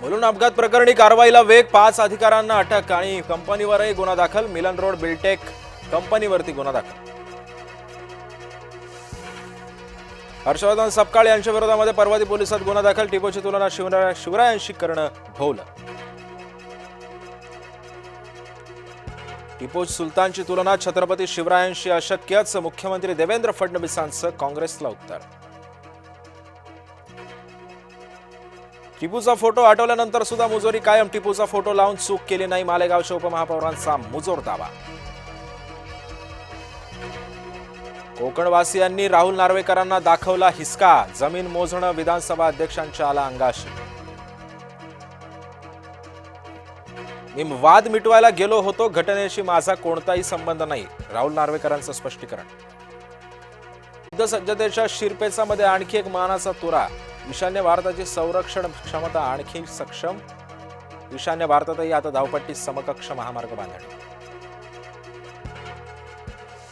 मुलुंड अपघात प्रकरणी कारवाईला वेग, 5 अधिकाऱ्यांना अटक आणि कंपनीवरही गुन्हा दाखल. मिलन रोड बिल्टेक कंपनीवरती गुन्हा दाखल. हर्षवर्धन सपकाळ यांच्या विरोधामध्ये पर्वती पोलिसात गुन्हा दाखल. टिपूची तुलना शिवरायांशी करणं भोवलं. टिपू सुलतानची तुलना छत्रपती शिवरायांशी अशक्यच. मुख्यमंत्री देवेंद्र फडणवीसांचं काँग्रेसला उत्तर. टिपूचा फोटो हटवल्यानंतर सुद्धा मुजोरी कायम. टिपूचा फोटो लावून चूक केली नाही, मालेगावच्या उपमहापौरांचा मुजोर दावा. कोकणवासियांनी राहुल नार्वेकरांना दाखवला हिसका. जमीन मोजणं विधानसभा अध्यक्षांच्या आला अंगाशी. मी वाद मिटवायला गेलो होतो, घटनेशी माझा कोणताही संबंध नाही, राहुल नार्वेकरांचं स्पष्टीकरण. युद्धसज्जतेच्या शिरपेचामध्ये आणखी एक मानाचा तुरा. ईशान्य भारताची संरक्षण क्षमता आणखी सक्षम. ईशान्य भारतातही आता धावपट्टी समकक्ष महामार्ग बांधणी.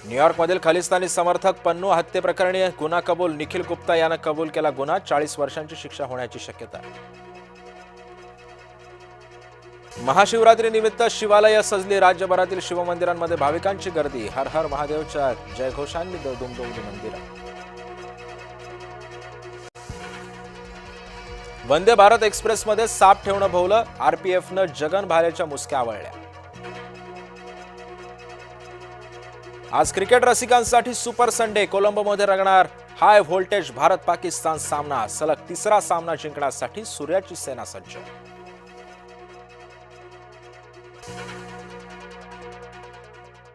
न्यूयॉर्कमधील खलिस्तानी समर्थक पन्नू हत्येप्रकरणी गुन्हा कबूल. निखिल गुप्ता यानं कबूल केला गुन्हा. 40 वर्षांची शिक्षा होण्याची शक्यता. महाशिवरात्री निमित्त शिवालय सजली. राज्यभरातील शिवमंदिरांमध्ये भाविकांची गर्दी. हर हर महादेवच्या जयघोषांनी दुमदुमली मंदिरं. वंदे भारत एक्सप्रेसमध्ये साप ठेवणं भोवलं. आरपीएफनं जगन भालेच्या मुसक्या आवळल्या. आज क्रिकेट रसिकांसाठी सुपर संडे. कोलंबोमध्ये रंगणार हाय व्होल्टेज भारत पाकिस्तान सामना. सलग तिसरा सामना जिंकण्यासाठी सूर्याची सेना सज्ज.